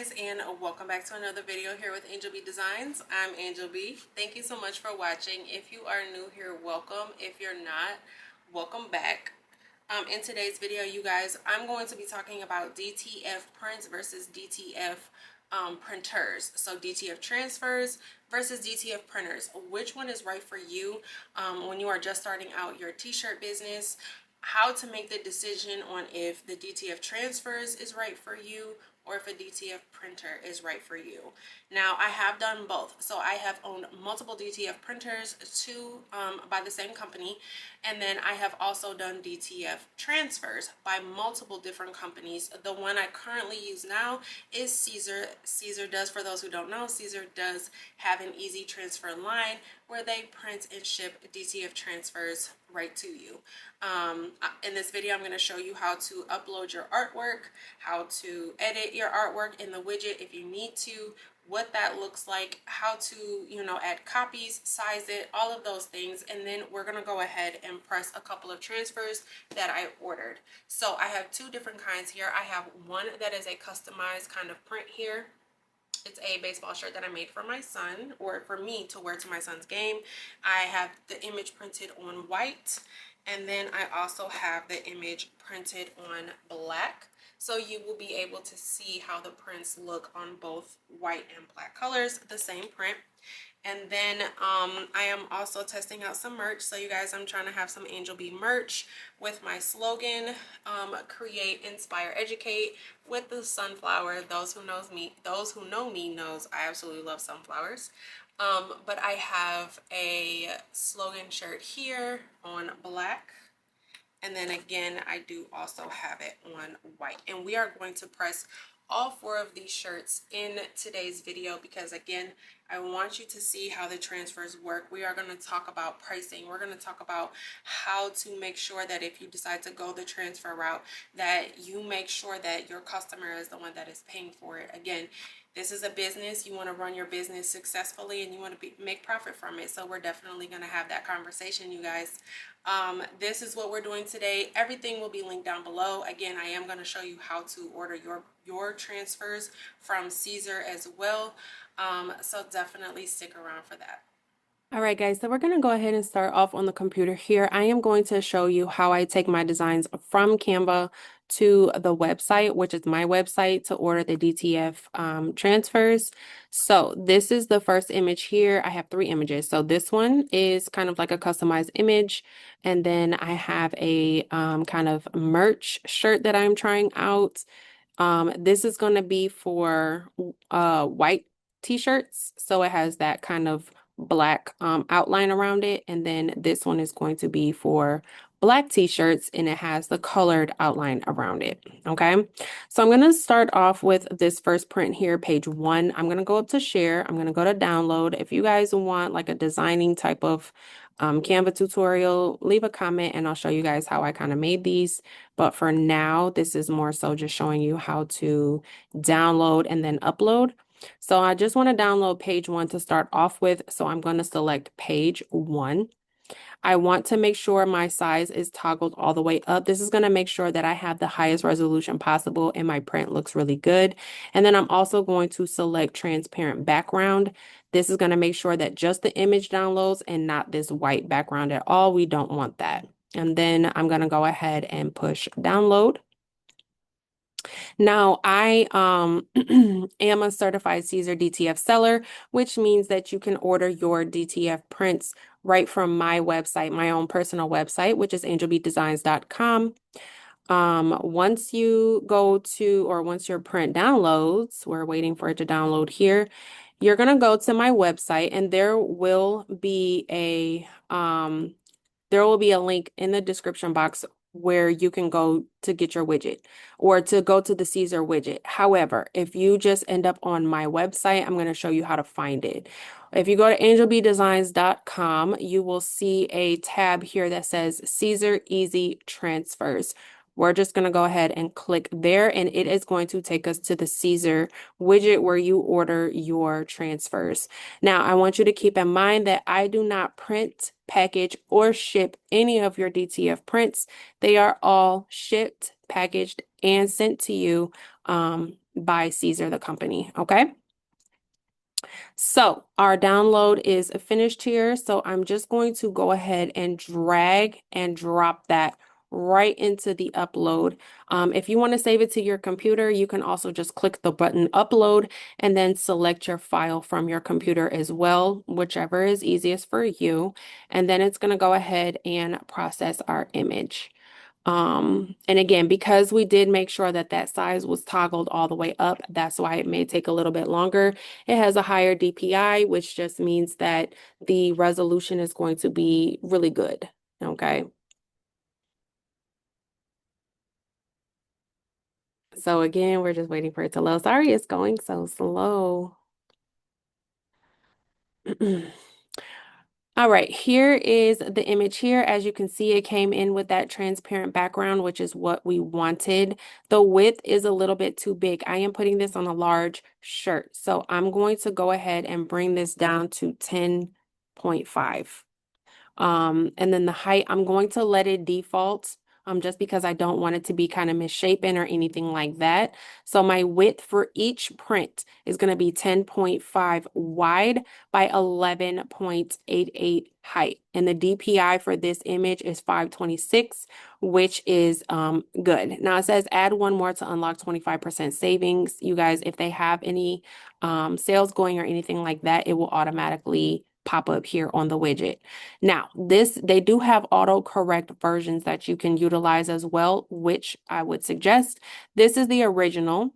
guys, and welcome back to another video here with Angel B Designs. I'm Angel B. Thank you so much for watching. If you are new here, welcome. If you're not, welcome back. In today's video, you guys, I'm going to be talking about DTF prints versus DTF printers. So DTF transfers versus DTF printers. Which one is right for you when you are just starting out your t-shirt business? How to make the decision on if the DTF transfers is right for you or if a DTF printer is right for you. Now, I have done both. So I have owned multiple DTF printers, two by the same company, and then I have also done DTF transfers by multiple different companies. The one I currently use now is Siser. Siser does, for those who don't know, Siser does have an easy transfer line where they print and ship DTF transfers right to you. In this video, I'm going to show you how to upload your artwork, how to edit your artwork in the widget if you need to, what that looks like, how to, add copies, size it, all of those things. And then we're going to go ahead and press a couple of transfers that I ordered. So I have two different kinds here. I have one that is a customized kind of print here. It's a baseball shirt that I made for my son, or for me to wear to my son's game. I have the image printed on white, and then I also have the image printed on black. So you will be able to see how the prints look on both white and black colors, the same print. And then I am also testing out some merch. So you guys, I'm trying to have some Angel B merch with my slogan, create, inspire, educate, with the sunflower. Those who know me knows I absolutely love sunflowers. But I have a slogan shirt here on black. And then again, I do also have it on white. And we are going to press all four of these shirts in today's video because, again, I want you to see how the transfers work. We are going to talk about pricing. We're going to talk about how to make sure that if you decide to go the transfer route, that you make sure that your customer is the one that is paying for it. Again, this is a business. You want to run your business successfully and you want to make profit from it. So we're definitely going to have that conversation, you guys. This is what we're doing today. Everything will be linked down below. Again, I am going to show you how to order your transfers from Siser as well. So definitely stick around for that. All right, guys, so we're going to go ahead and start off on the computer here. I am going to show you how I take my designs from Canva to the website, which is my website, to order the DTF transfers. So this is the first image here. I have three images. So this one is kind of like a customized image. And then I have a kind of merch shirt that I'm trying out. This is going to be for white t-shirts. So it has that kind of black outline around it, and then this one is going to be for black t-shirts and it has the colored outline around it. Okay, so I'm going to start off with this first print here, page 1. I'm going to go up to share. I'm going to go to download. If you guys want like a designing type of Canva tutorial, leave a comment and I'll show you guys how I kind of made these. But for now, this is more so just showing you how to download and then upload. So I just want to download page 1 to start off with. So I'm going to select page 1. I want to make sure my size is toggled all the way up. This is going to make sure that I have the highest resolution possible and my print looks really good. And then I'm also going to select transparent background. This is going to make sure that just the image downloads and not this white background at all. We don't want that. And then I'm going to go ahead and push download. Now, I am a certified Siser Dtf seller, which means that you can order your DTF prints right from my website, my own personal website, which is angelbdesigns.com. Once you go to, or once your print downloads, we're waiting for it to download here, you're going to go to my website and there will be a link in the description box where you can go to get your widget or to go to the Siser widget. However, if you just end up on my website, I'm going to show you how to find it. If you go to angelbdesigns.com, you will see a tab here that says Siser Easy Transfers. We're just going to go ahead and click there, and it is going to take us to the Siser widget where you order your transfers. Now, I want you to keep in mind that I do not print, package, or ship any of your DTF prints. They are all shipped, packaged, and sent to you by Siser, the company, okay? So our download is finished here. So I'm just going to go ahead and drag and drop that right into the upload. If you want to save it to your computer, you can also just click the button upload and then select your file from your computer as well, whichever is easiest for you. And then it's going to go ahead and process our image. And again, because we did make sure that that size was toggled all the way up, that's why it may take a little bit longer. It has a higher DPI, which just means that the resolution is going to be really good. Okay. So again, we're just waiting for it to load. Sorry, it's going so slow. All right, here is the image here. As you can see, it came in with that transparent background, which is what we wanted. The width is a little bit too big. I am putting this on a large shirt. So I'm going to go ahead and bring this down to 10.5. And then the height, I'm going to let it default just because I don't want it to be kind of misshapen or anything like that. So my width for each print is going to be 10.5 wide by 11.88 height. And the DPI for this image is 526, which is good. Now it says add one more to unlock 25% savings. You guys, if they have any sales going or anything like that, it will automatically pop up here on the widget. Now, they do have autocorrect versions that you can utilize as well, which I would suggest. This is the original,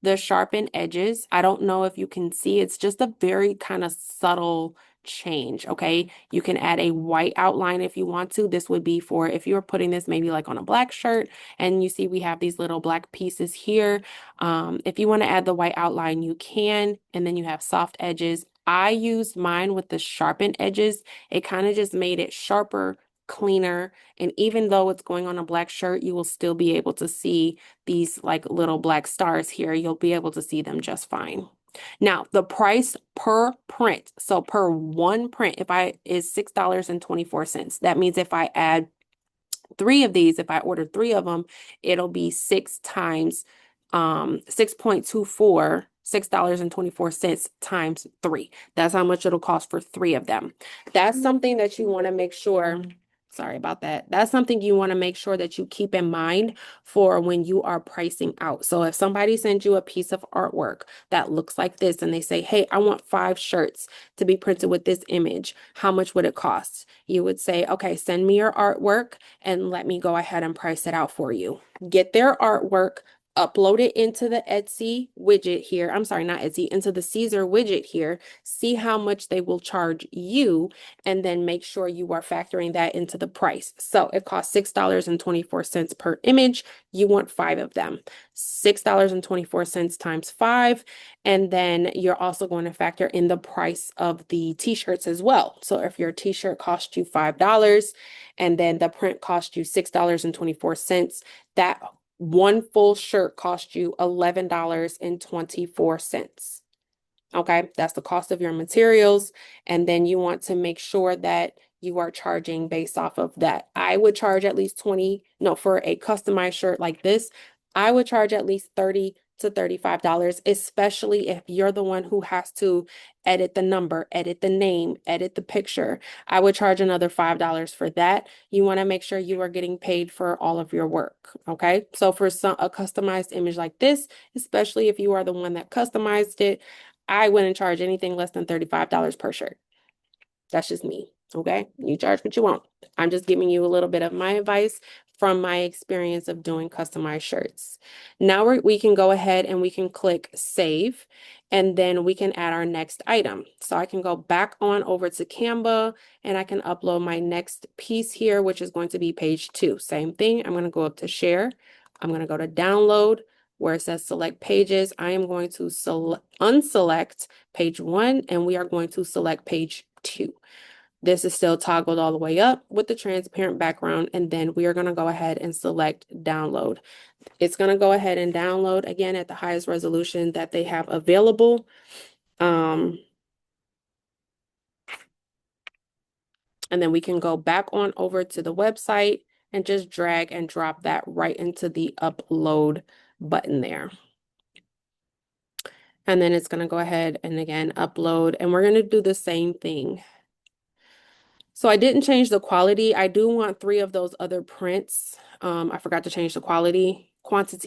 the sharpened edges. I don't know if you can see, it's just a very kind of subtle change, okay? You can add a white outline if you want to. This would be for if you're putting this maybe like on a black shirt and you see we have these little black pieces here. If you want to add the white outline, you can, and then you have soft edges. I used mine with the sharpened edges. It kind of just made it sharper, cleaner, and even though it's going on a black shirt, you will still be able to see these like little black stars here. You'll be able to see them just fine. Now, the price per print, so per one print, is $6.24. That means if I add 3 of these, if I order 3 of them, it'll be 6 times 6.24, $6.24 times 3. That's how much it'll cost for 3 of them. That's something that you want to make sure. Sorry about that. That's something you want to make sure that you keep in mind for when you are pricing out. So if somebody sends you a piece of artwork that looks like this and they say, hey, I want 5 shirts to be printed with this image, how much would it cost? You would say, okay, send me your artwork and let me go ahead and price it out for you. Get their artwork, upload it into the Etsy widget here. I'm sorry, not Etsy, into the Siser widget here. See how much they will charge you, and then make sure you are factoring that into the price. So it costs $6.24 per image. You want 5 of them. $6.24 times 5. And then you're also going to factor in the price of the t-shirts as well. So if your t-shirt costs you $5 and then the print costs you $6.24, that one full shirt cost you $11.24. Okay, that's the cost of your materials. And then you want to make sure that you are charging based off of that. I would charge at least for a customized shirt like this, I would charge at least $30 to $35, especially if you're the one who has to edit the number, edit the name, edit the picture. I would charge another $5 for that. You want to make sure you are getting paid for all of your work. Okay, so for a customized image like this, especially if you are the one that customized it, I wouldn't charge anything less than $35 per shirt. That's just me. Okay, you charge what you want. I'm just giving you a little bit of my advice from my experience of doing customized shirts. Now we can go ahead and we can click save, and then we can add our next item. So I can go back on over to Canva and I can upload my next piece here, which is going to be page 2. Same thing. I'm going to go up to share. I'm going to go to download where it says select pages. I am going to unselect page 1 and we are going to select page 2. This is still toggled all the way up with the transparent background, and then we are going to go ahead and select download. It's going to go ahead and download again at the highest resolution that they have available. And then we can go back on over to the website and just drag and drop that right into the upload button there. And then it's going to go ahead and again upload, and we're going to do the same thing. So I didn't change the quality. I do want 3 of those other prints. I forgot to change the quantity,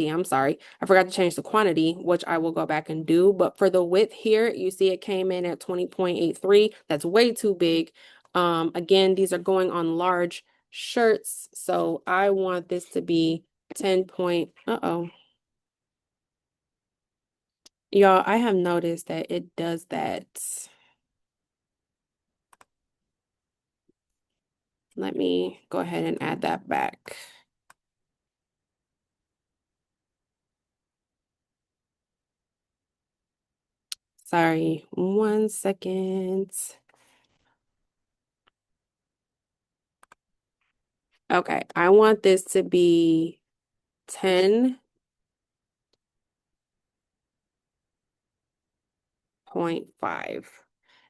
I'm sorry. I forgot to change the quantity, which I will go back and do. But for the width here, you see it came in at 20.83. That's way too big. Again, these are going on large shirts. So I want this to be 10 point, Y'all, I have noticed that it does that. Let me go ahead and add that back. Sorry, 1 second. Okay, I want this to be 10.5.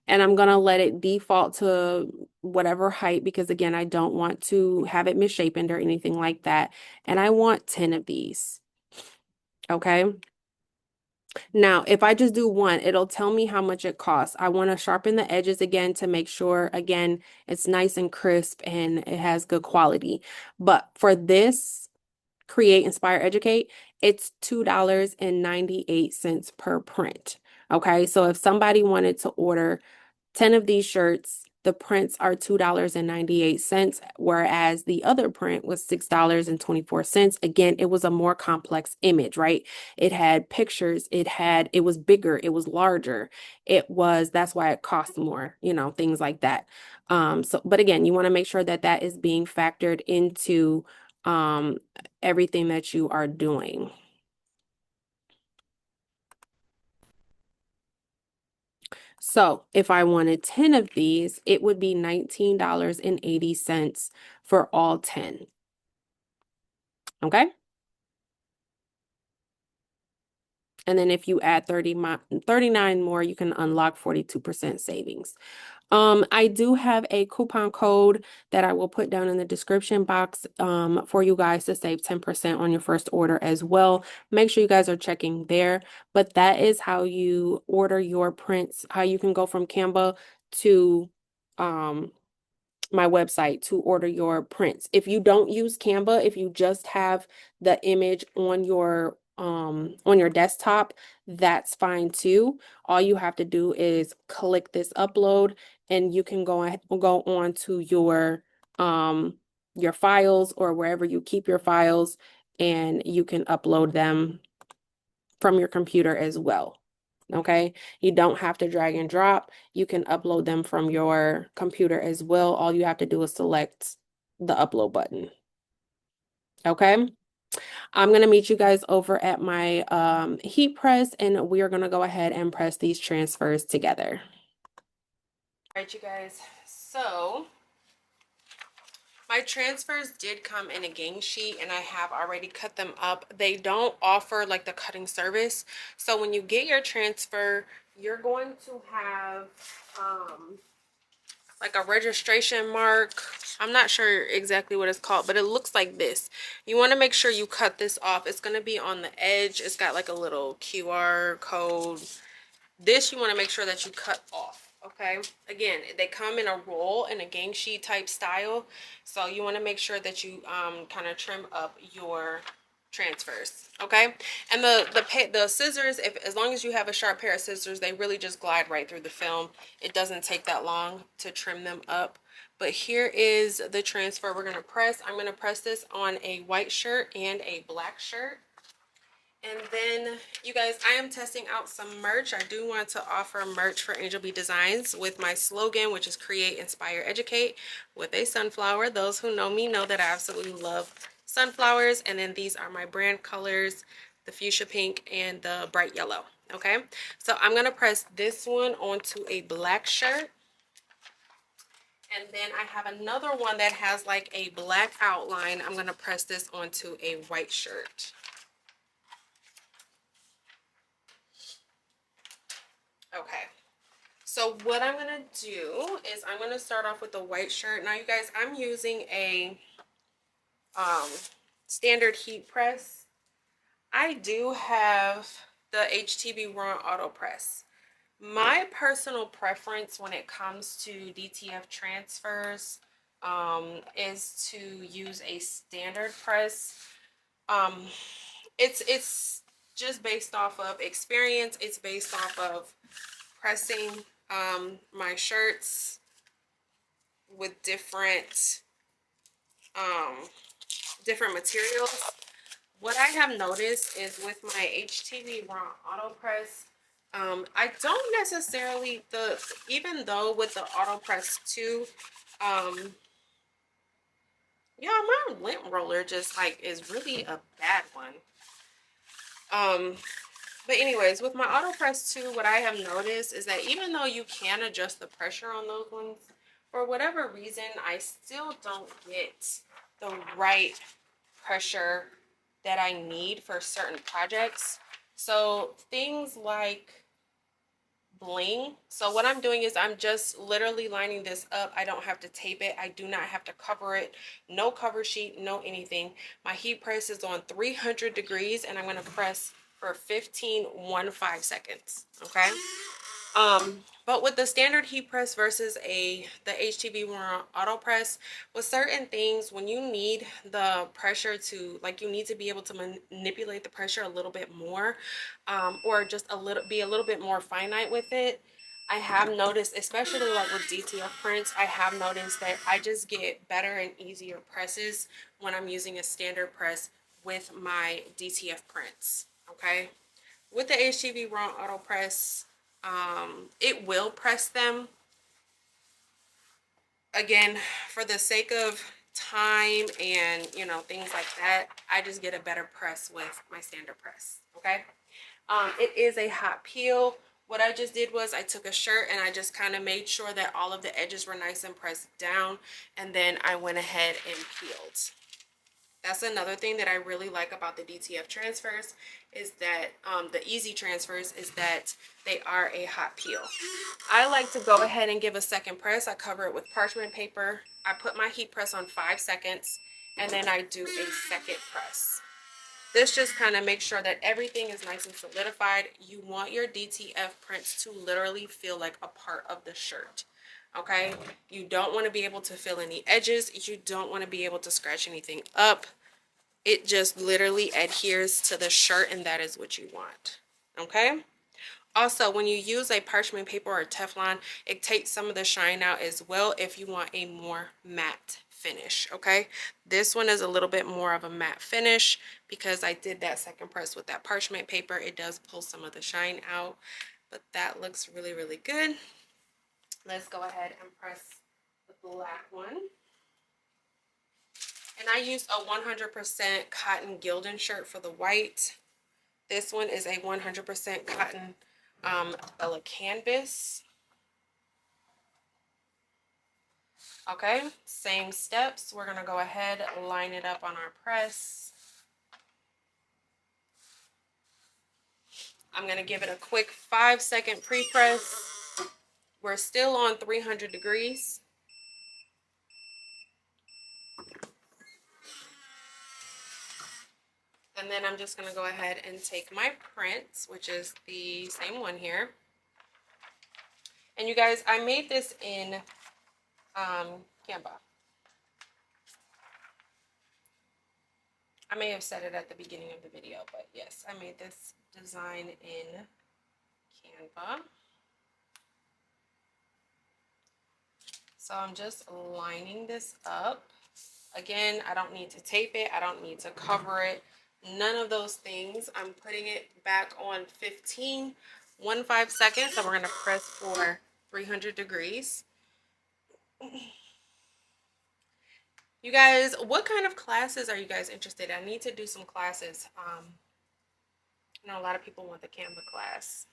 And I'm gonna let it default to whatever height because again, I don't want to have it misshapen or anything like that. And I want 10 of these. Okay. Now, if I just do 1, it'll tell me how much it costs. I want to sharpen the edges again to make sure, again, it's nice and crisp and it has good quality. But for this, Create, Inspire, Educate, it's $2.98 per print. Okay, so if somebody wanted to order 10 of these shirts, the prints are $2.98, whereas the other print was $6.24. Again, it was a more complex image, right? It had pictures, it was bigger, it was larger. That's why it cost more, things like that. But again, you want to make sure that that is being factored into everything that you are doing. So if I wanted 10 of these, it would be $19.80 for all 10. Okay. And then if you add 39 more, you can unlock 42% savings. I do have a coupon code that I will put down in the description box for you guys to save 10% on your first order as well. Make sure you guys are checking there. But that is how you order your prints, how you can go from Canva to my website to order your prints. If you don't use Canva, if you just have the image on your desktop, that's fine too. All you have to do is click this upload and you can go on to your files or wherever you keep your files and you can upload them from your computer as well. Okay, you don't have to drag and drop. You can upload them from your computer as well. All you have to do is select the upload button. Okay, I'm gonna meet you guys over at my heat press and we are gonna go ahead and press these transfers together. All right, you guys, so my transfers did come in a gang sheet and I have already cut them up. They don't offer like the cutting service. So when you get your transfer, you're going to have like a registration mark. I'm not sure exactly what it's called, but it looks like this. You want to make sure you cut this off. It's going to be on the edge. It's got like a little QR code. This you want to make sure that you cut off. Okay, again, they come in a roll in a gang sheet type style, so you want to make sure that you kind of trim up your transfers. Okay, and the scissors, as long as you have a sharp pair of scissors, they really just glide right through the film. It doesn't take that long to trim them up. But here is the transfer we're going to press. I'm going to press this on a white shirt and a black shirt. And then, you guys, I am testing out some merch. I do want to offer merch for Angel B Designs with my slogan, which is Create, Inspire, Educate with a sunflower. Those who know me know that I absolutely love sunflowers. And then these are my brand colors, the fuchsia pink and the bright yellow. Okay, so I'm going to press this one onto a black shirt. And then I have another one that has like a black outline. I'm going to press this onto a white shirt. Okay, so what I'm going to do is I'm going to start off with the white shirt. Now, you guys, I'm using a standard heat press. I do have the HTV Raw Auto Press. My personal preference when it comes to DTF transfers is to use a standard press. Um, it's just based off of experience. It's based off of pressing my shirts with different materials. What I have noticed is with my HTV Raw Auto Press, I don't necessarily, even though with the Auto Press 2, yeah, my lint roller just like is really a bad one. But anyways, with my Auto Press 2, what I have noticed is that even though you can adjust the pressure on those ones, for whatever reason, I still don't get the right pressure that I need for certain projects. So things like bling. So what I'm doing is I'm just literally lining this up. I don't have to tape it. I do not have to cover it. No cover sheet, no anything. My heat press is on 300 degrees and I'm going to press for 15 seconds. Okay. But with the standard heat press versus the HTV auto press, with certain things, when you need the pressure to, like, you need to be able to manipulate the pressure a little bit more, or just be a little bit more finite with it. I have noticed, especially like with DTF prints, I have noticed that I just get better and easier presses when I'm using a standard press with my DTF prints. Okay, with the HTV Raw Auto Press, it will press them. Again, for the sake of time and, you know, things like that, I just get a better press with my standard press. Okay. It is a hot peel. What I just did was I took a shirt and I just kind of made sure that all of the edges were nice and pressed down, and then I went ahead and peeled. That's another thing that I really like about the DTF transfers is that the easy transfers is that they are a hot peel. I like to go ahead and give a second press. I cover it with parchment paper. I put my heat press on 5 seconds and then I do a second press. This just kind of makes sure that everything is nice and solidified. You want your DTF prints to literally feel like a part of the shirt. Okay, you don't want to be able to feel any edges. You don't want to be able to scratch anything up. It just literally adheres to the shirt, and that is what you want. Okay, also when you use a parchment paper or Teflon, it takes some of the shine out as well if you want a more matte finish. Okay, this one is a little bit more of a matte finish because I did that second press with that parchment paper. It does pull some of the shine out, but that looks really, really good. Let's go ahead and press the black one. And I used a 100% cotton Gildan shirt for the white. This one is a 100% cotton Bella canvas. Okay, same steps. We're going to go ahead, line it up on our press. I'm going to give it a quick 5-second pre-press. We're still on 300 degrees. And then I'm just going to go ahead and take my print, which is the same one here. And you guys, I made this in Canva. I may have said it at the beginning of the video, but yes, I made this design in Canva. So I'm just lining this up. Again, I don't need to tape it. I don't need to cover it. None of those things. I'm putting it back on 15 seconds. And we're going to press for 300 degrees. You guys, what kind of classes are you guys interested in? I need to do some classes. I know a lot of people want the Canva class.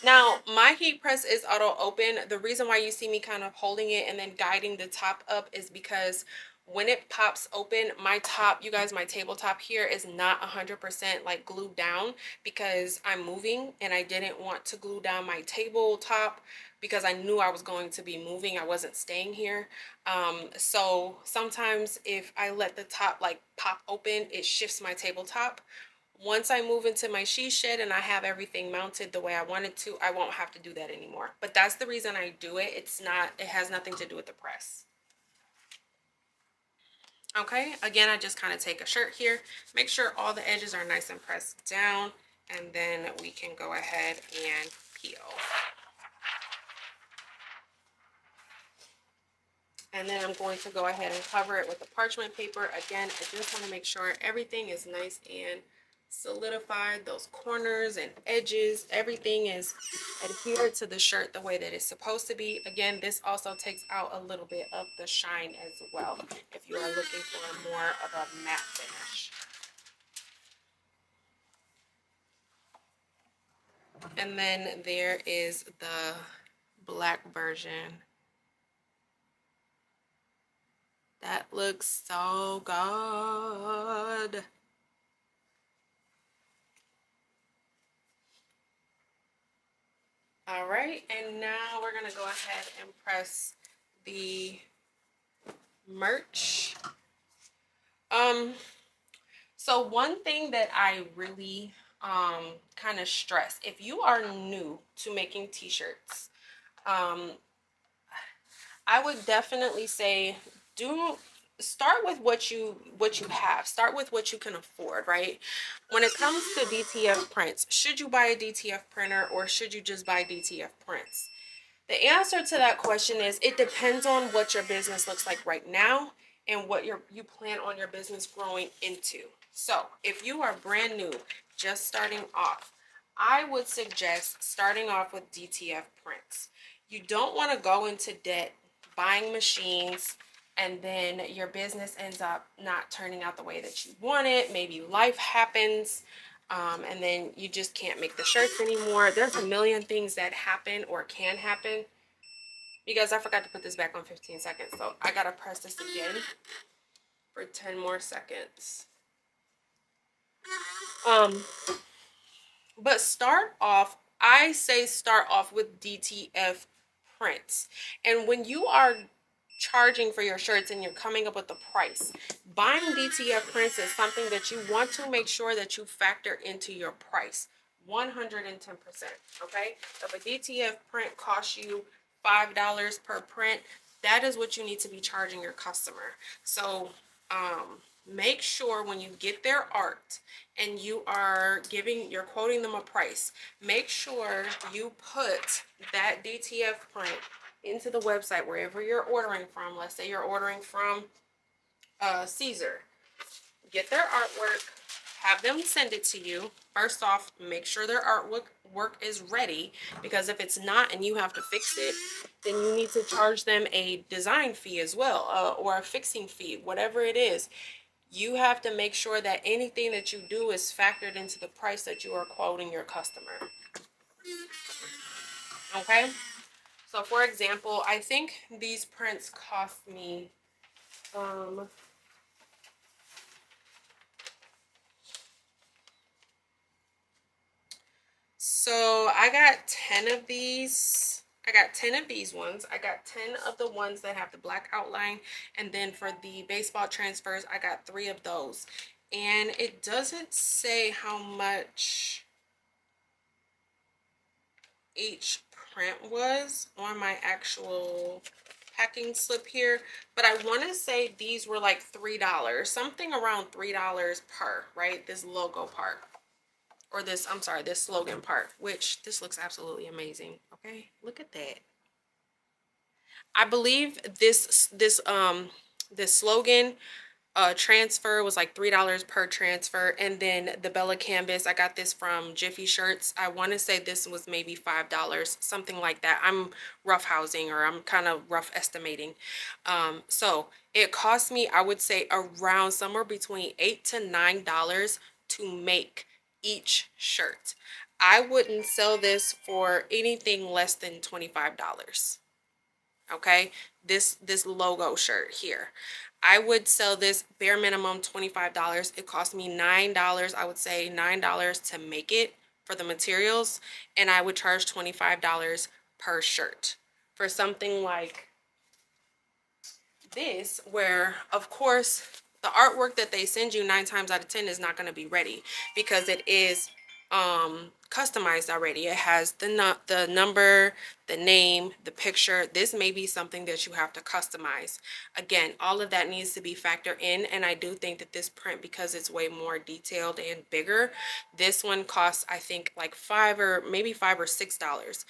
Now, my heat press is auto open. The reason why you see me kind of holding it and then guiding the top up is because when it pops open, my top, you guys, my tabletop here is not 100% like glued down because I'm moving and I didn't want to glue down my tabletop because I knew I was going to be moving. I wasn't staying here. So sometimes if I let the top like pop open, it shifts my tabletop. Once I move into my she shed and I have everything mounted the way I wanted to, I won't have to do that anymore. But that's the reason I do it. It has nothing to do with the press. Okay, again, I just kind of take a shirt here, make sure all the edges are nice and pressed down, and then we can go ahead and peel. And then I'm going to go ahead and cover it with the parchment paper. Again, I just want to make sure everything is nice and solidified. Those corners and edges, everything is adhered to the shirt the way that it's supposed to be. Again, this also takes out a little bit of the shine as well if you are looking for more of a matte finish. And then there is the black version. That looks so good. All right, and now we're gonna go ahead and press the merch. So one thing that I really kind of stress, if you are new to making t-shirts, I would definitely say do start with what you have. Start with what you can afford, right? When it comes to DTF prints, should you buy a DTF printer or should you just buy DTF prints? The answer to that question is it depends on what your business looks like right now and what you plan on your business growing into. So if you are brand new, just starting off, I would suggest starting off with DTF prints. You don't want to go into debt buying machines and then your business ends up not turning out the way that you want it. Maybe life happens. And then you just can't make the shirts anymore. There's a million things that happen or can happen. You guys, I forgot to put this back on 15 seconds, so I gotta press this again for 10 more seconds. But I say start off with DTF prints. And when you are charging for your shirts and you're coming up with the price, buying DTF prints is something that you want to make sure that you factor into your price 110%. Okay, if a DTF print costs you $5 per print, that is what you need to be charging your customer. So make sure when you get their art and you're quoting them a price, make sure you put that DTF print into the website wherever you're ordering from. Let's say you're ordering from Siser. Get their artwork, have them send it to you. First off, make sure their artwork is ready, because if it's not and you have to fix it, then you need to charge them a design fee as well, or a fixing fee, whatever it is. You have to make sure that anything that you do is factored into the price that you are quoting your customer. Okay? So for example, I think these prints cost me so I got 10 of these. I got 10 of these ones. I got 10 of the ones that have the black outline. And then for the baseball transfers, I got 3 of those. And it doesn't say how much each print was on my actual packing slip here, but I want to say these were like $3, something around $3 per, right? This logo part, or this, I'm sorry, this slogan part, which this looks absolutely amazing. Okay, look at that. I believe this slogan transfer was like $3 per transfer. And then the Bella canvas, I got this from Jiffy Shirts. I want to say this was maybe $5, something like that. I'm rough housing, or I'm kind of rough estimating. So it cost me, I would say, around somewhere between $8 to $9 to make each shirt. I wouldn't sell this for anything less than $25. okay? This logo shirt here. I would sell this bare minimum $25. It cost me $9, I would say $9 to make it for the materials, and I would charge $25 per shirt. For something like this, where of course the artwork that they send you 9 times out of 10 is not going to be ready, because it is customized already. It has the number, the name, the picture. This may be something that you have to customize. Again, all of that needs to be factored in, and I do think that this print, because it's way more detailed and bigger, this one costs, I think, like $5 or $6.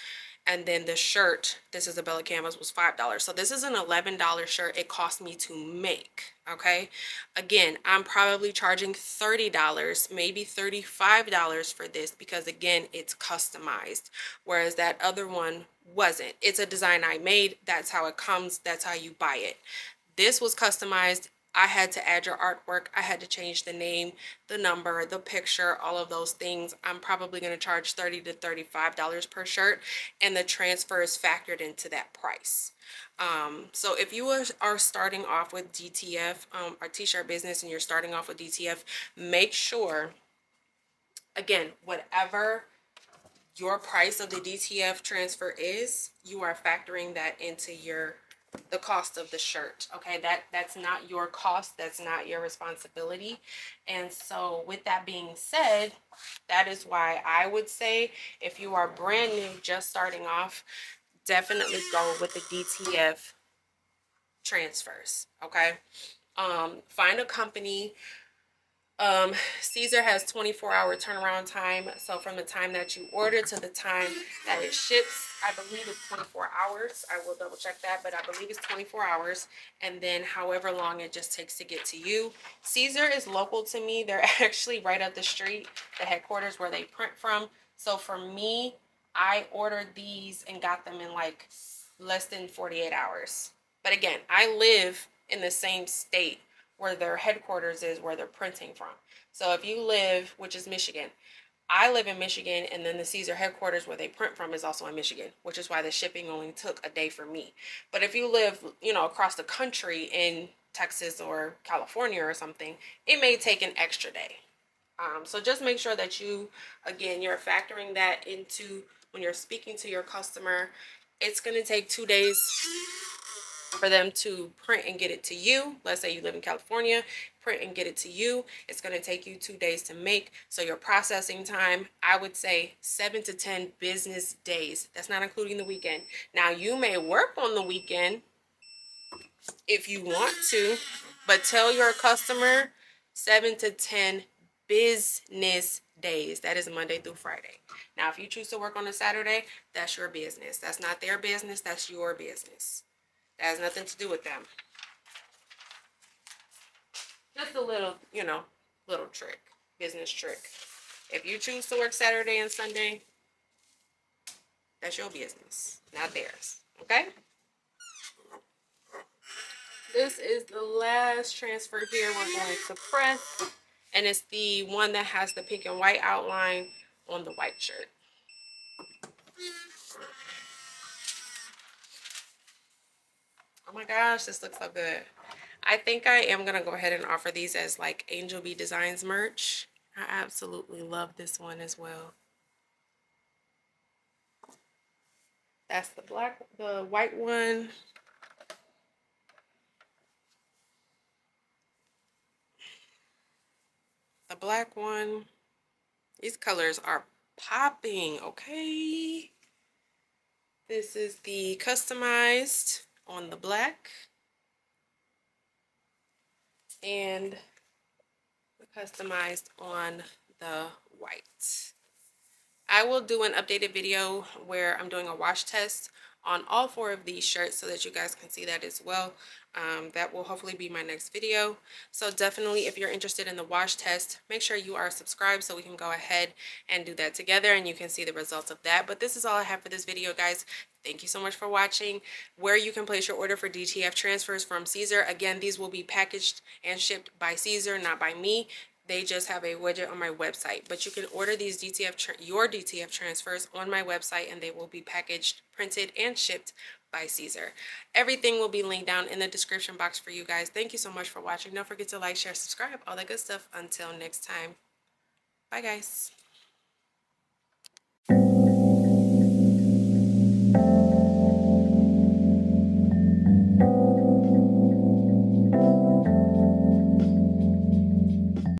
And then the shirt, this is a Bella Canvas, was $5. So this is an $11 shirt it cost me to make, okay? Again, I'm probably charging $30, maybe $35 for this, because again, it's customized, whereas that other one wasn't. It's a design I made. That's how it comes. That's how you buy it. This was customized. I had to add your artwork. I had to change the name, the number, the picture, all of those things. I'm probably going to charge $30 to $35 per shirt, and the transfer is factored into that price. So if you are starting off with DTF, our t-shirt business, and you're starting off with DTF, make sure, again, whatever your price of the DTF transfer is, you are factoring that into the cost of the shirt. Okay, that's not your cost, that's not your responsibility. And so with that being said, that is why I would say, if you are brand new, just starting off, definitely go with the DTF transfers. Okay, find a company. Siser has 24-hour turnaround time. So from the time that you order to the time that it ships, I believe it's 24 hours. I will double check that, but I believe it's 24 hours. And then however long it just takes to get to you. Siser is local to me. They're actually right up the street, the headquarters where they print from. So for me, I ordered these and got them in like less than 48 hours. But again, I live in the same state where their headquarters is, where they're printing from. So if you live, which is Michigan, I live in Michigan, and then the Siser headquarters where they print from is also in Michigan, which is why the shipping only took a day for me. But if you live, you know, across the country in Texas or California or something, it may take an extra day. So just make sure that you, again, you're factoring that into when you're speaking to your customer. It's going to take 2 days for them to print and get it to you. Let's say you live in California, print and get it to you. It's going to take you 2 days to make. So your processing time, I would say 7 to 10 business days. That's not including the weekend. Now, you may work on the weekend if you want to, but tell your customer 7 to 10 business days. That is Monday through Friday. Now, if you choose to work on a Saturday, that's your business. That's not their business. That's your business. That has nothing to do with them. Just a little, you know, little trick, business trick. If you choose to work Saturday and Sunday, that's your business, not theirs. Okay? This is the last transfer here we're going to press. And it's the one that has the pink and white outline on the white shirt. Oh my gosh, this looks so good. I think I am going to go ahead and offer these as like Angel B Designs merch. I absolutely love this one as well. That's the white one. The black one. These colors are popping, okay? This is the customized on the black. And customized on the white. I will do an updated video where I'm doing a wash test on all 4 of these shirts so that you guys can see that as well. That will hopefully be my next video. So definitely, if you're interested in the wash test, make sure you are subscribed so we can go ahead and do that together and you can see the results of that. But this is all I have for this video, guys. Thank you so much for watching. Where you can place your order for DTF transfers from Siser. Again, these will be packaged and shipped by Siser, not by me. They just have a widget on my website, but you can order these your DTF transfers on my website, and they will be packaged, printed, and shipped by Siser. Everything will be linked down in the description box for you guys. Thank you so much for watching. Don't forget to like, share, subscribe, all that good stuff. Until next time. Bye, guys.